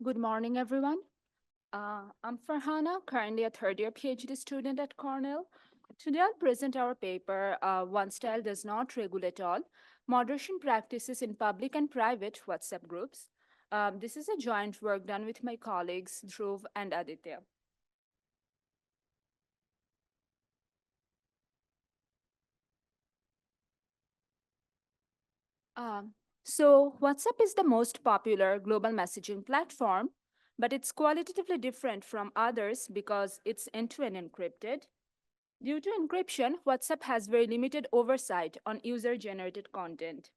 Good morning, everyone. I'm Farhana, currently a third year PhD student at Cornell. Today, I'll present our paper, One Style Does Not Regulate All Moderation Practices in Public and Private WhatsApp Groups. This is a joint work done with my colleagues, Dhruv and Aditya. Um, WhatsApp is the most popular global messaging platform, but it's qualitatively different from others because it's end to end encrypted. Due to encryption, WhatsApp has very limited oversight on user generated content.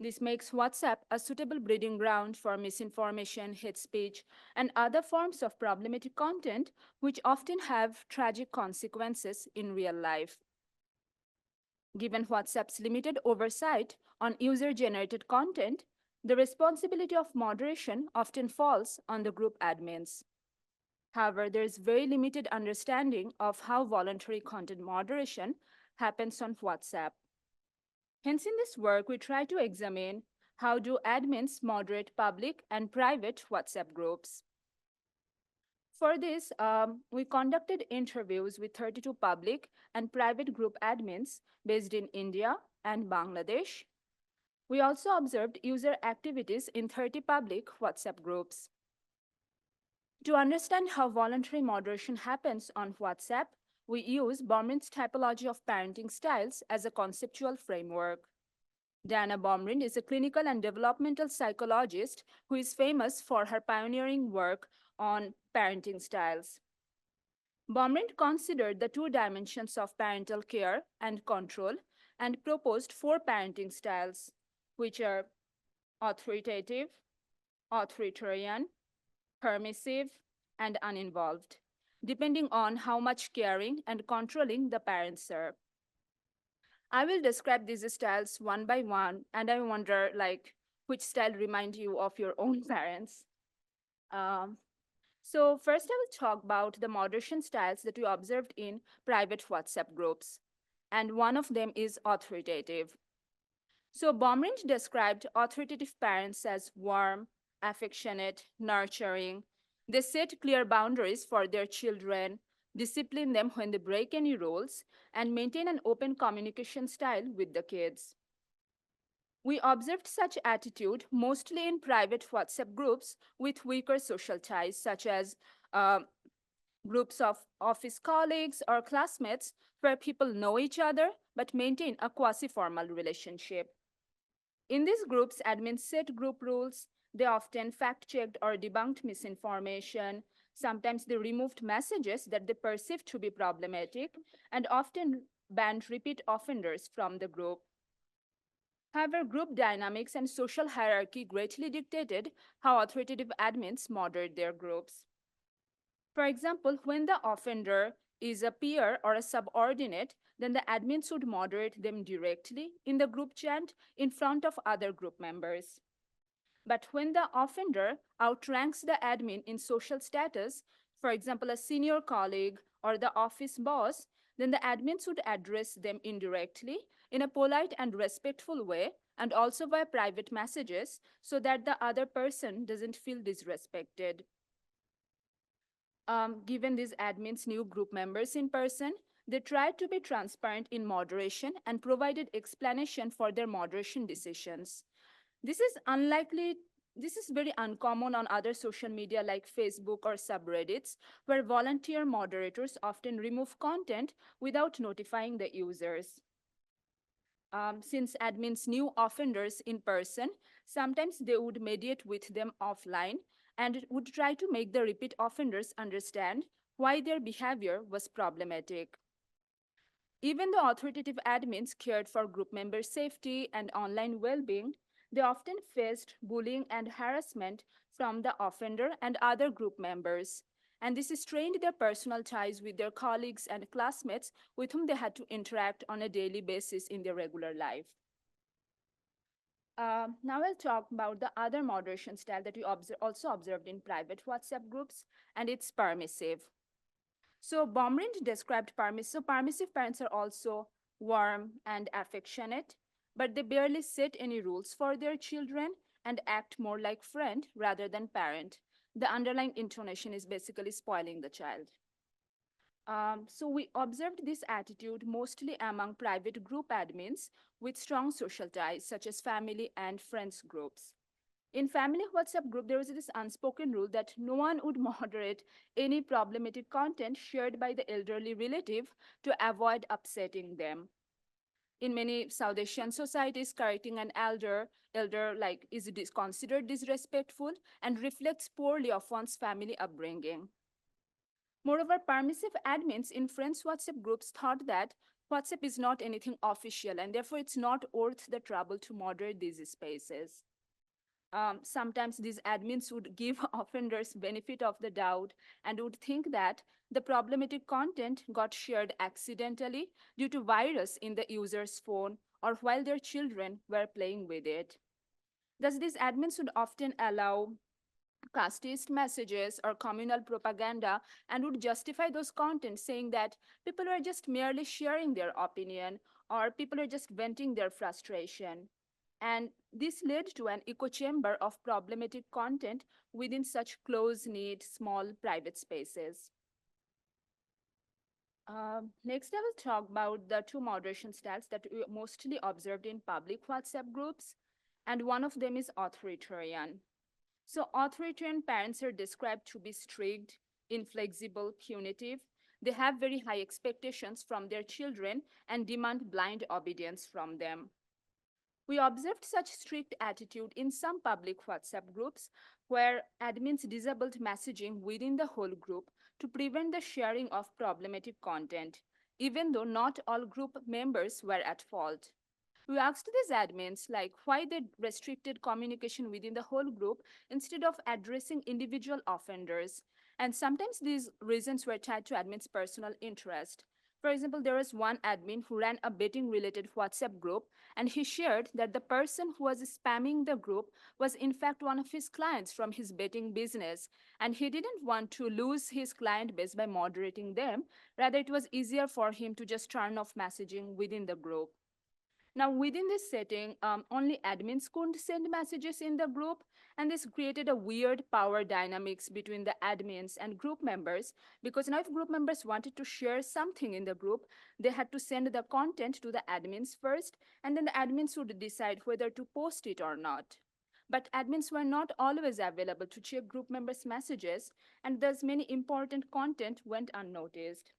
This makes WhatsApp a suitable breeding ground for misinformation, hate speech, and other forms of problematic content, which often have tragic consequences in real life. Given WhatsApp's limited oversight on user generated content, the responsibility of moderation often falls on the group admins. However, there is very limited understanding of how voluntary content moderation happens on WhatsApp. Hence, in this work, we try to examine how do admins moderate public and private WhatsApp groups. For this, we conducted interviews with 32 public and private group admins based in India and Bangladesh. We also observed user activities in 30 public WhatsApp groups. To understand how voluntary moderation happens on WhatsApp, we use Baumrind's typology of parenting styles as a conceptual framework. Diana Baumrind is a clinical and developmental psychologist who is famous for her pioneering work on parenting styles. Baumrind considered the two dimensions of parental care and control and proposed four parenting styles, which are authoritative, authoritarian, permissive, and uninvolved, depending on how much caring and controlling the parents are. I will describe these styles one by one, and I wonder, which style remind you of your own parents. Um, First, I will talk about the moderation styles that we observed in private WhatsApp groups, and one of them is authoritative. So Baumrind described authoritative parents as warm, affectionate, nurturing. They set clear boundaries for their children, discipline them when they break any rules, and maintain an open communication style with the kids. We observed such attitude mostly in private WhatsApp groups with weaker social ties, such as uh, groups of office colleagues or classmates where people know each other but maintain a quasi formal relationship. In these groups, admins set group rules. They often fact checked or debunked misinformation. Sometimes they removed messages that they perceived to be problematic and often banned repeat offenders from the group. However, group dynamics and social hierarchy greatly dictated how authoritative admins moderate their groups. For example, when the offender is a peer or a subordinate, then the admins would moderate them directly in the group chat in front of other group members. But when the offender outranks the admin in social status, for example, a senior colleague or the office boss, then the admins would address them indirectly in a polite and respectful way and also via private messages so that the other person doesn't feel disrespected. Given these admins knew group members in person, they tried to be transparent in moderation and provided explanation for their moderation decisions. This is unlikely. This is very uncommon on other social media like Facebook or subreddits, where volunteer moderators often remove content without notifying the users. Since admins knew offenders in person, sometimes they would mediate with them offline and would try to make the repeat offenders understand why their behavior was problematic. Even though authoritative admins cared for group member safety and online well being, they often faced bullying and harassment from the offender and other group members. And this strained their personal ties with their colleagues and classmates with whom they had to interact on a daily basis in their regular life. Now I'll talk about the other moderation style that we also observed in private WhatsApp groups, and it's permissive. So Baumrind described permissive. So permissive parents are also warm and affectionate, but they barely set any rules for their children and act more like friend rather than parent. The underlying intonation is basically spoiling the child. So we observed this attitude mostly among private group admins with strong social ties, such as family and friends groups. In family WhatsApp group, there was this unspoken rule that no one would moderate any problematic content shared by the elderly relative to avoid upsetting them. In many South Asian societies, correcting an elder like is considered disrespectful and reflects poorly of one's family upbringing. Moreover, permissive admins in friends WhatsApp groups thought that WhatsApp is not anything official and therefore it's not worth the trouble to moderate these spaces. Sometimes these admins would give offenders benefit of the doubt and would think that the problematic content got shared accidentally due to virus in the user's phone or while their children were playing with it. Thus, these admins would often allow casteist messages or communal propaganda and would justify those contents saying that people are just merely sharing their opinion or people are just venting their frustration. And this led to an echo chamber of problematic content within such close knit, small private spaces. Next, I will talk about the two moderation styles that we mostly observed in public WhatsApp groups, and one of them is authoritarian. So, authoritarian parents are described to be strict, inflexible, punitive. They have very high expectations from their children and demand blind obedience from them. We observed such strict attitude in some public WhatsApp groups where admins disabled messaging within the whole group to prevent the sharing of problematic content, even though not all group members were at fault. We asked these admins like why they restricted communication within the whole group instead of addressing individual offenders. And sometimes these reasons were tied to admins' personal interest. For example, there was one admin who ran a betting related WhatsApp group, and he shared that the person who was spamming the group was in fact one of his clients from his betting business. And he didn't want to lose his client base by moderating them. Rather, it was easier for him to just turn off messaging within the group. Now, within this setting, only admins could send messages in the group, and this created a weird power dynamics between the admins and group members. Because now, if group members wanted to share something in the group, they had to send the content to the admins first, and then the admins would decide whether to post it or not. But admins were not always available to check group members' messages, and thus many important content went unnoticed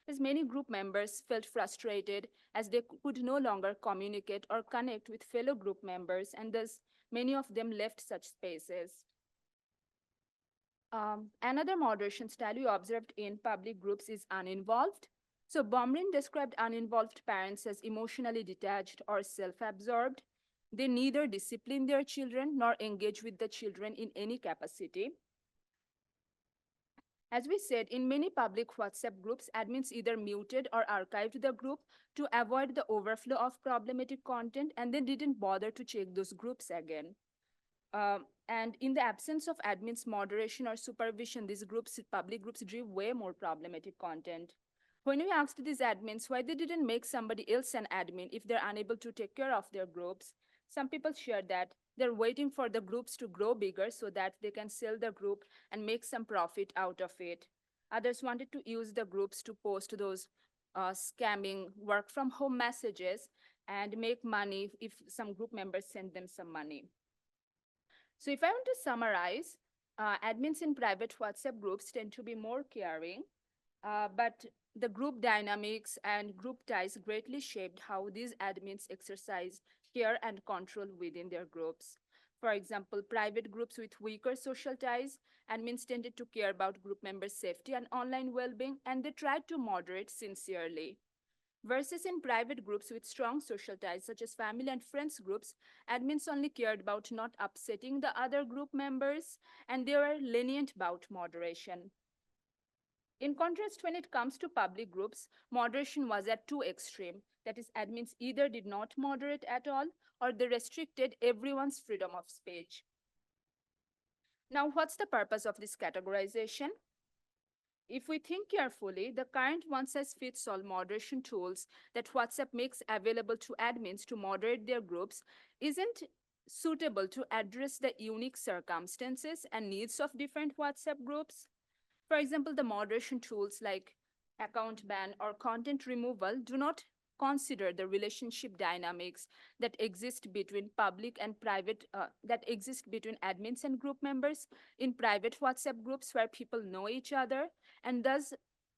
as many group members felt frustrated as they could no longer communicate or connect with fellow group members, and thus many of them left such spaces. Another moderation style we observed in public groups is uninvolved. So, Bomrin described uninvolved parents as emotionally detached or self absorbed. They neither discipline their children nor engage with the children in any capacity. As we said, in many public WhatsApp groups, admins either muted or archived the group to avoid the overflow of problematic content and then didn't bother to check those groups again. And in the absence of admins' moderation or supervision, these groups, public groups, drew way more problematic content. When we asked these admins why they didn't make somebody else an admin if they're unable to take care of their groups, some people shared that they're waiting for the groups to grow bigger so that they can sell the group and make some profit out of it. Others wanted to use the groups to post those scamming work from home messages and make money if some group members send them some money. So, if I want to summarize, admins in private WhatsApp groups tend to be more caring, but the group dynamics and group ties greatly shaped how these admins exercise care and control within their groups. For example, private groups with weaker social ties, admins tended to care about group members' safety and online well being, and they tried to moderate sincerely. Versus in private groups with strong social ties, such as family and friends groups, admins only cared about not upsetting the other group members and they were lenient about moderation. In contrast, when it comes to public groups, moderation was at two extreme. That is, admins either did not moderate at all or they restricted everyone's freedom of speech. Now, what's the purpose of this categorization? If we think carefully, the current one size fits all moderation tools that WhatsApp makes available to admins to moderate their groups isn't suitable to address the unique circumstances and needs of different WhatsApp groups. For example, the moderation tools like account ban or content removal do not consider the relationship dynamics that exist between public and private that exist between admins and group members in private WhatsApp groups where people know each other, and thus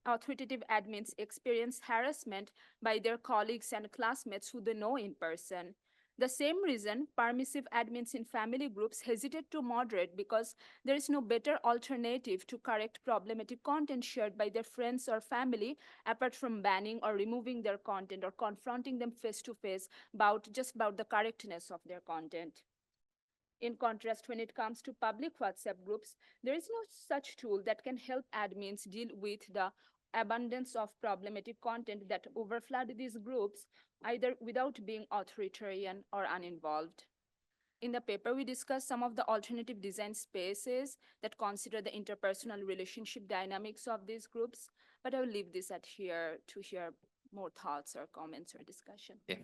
authoritative admins experience harassment by their colleagues and classmates who they know in person. The same reason permissive admins in family groups hesitate to moderate, because there is no better alternative to correct problematic content shared by their friends or family apart from banning or removing their content or confronting them face to face about the correctness of their content. In contrast, when it comes to public WhatsApp groups, there is no such tool that can help admins deal with the abundance of problematic content that overflood these groups, either without being authoritarian or uninvolved. In the paper, we discuss some of the alternative design spaces that consider the interpersonal relationship dynamics of these groups, but I will leave this at here to hear more thoughts or comments or discussion. Yeah.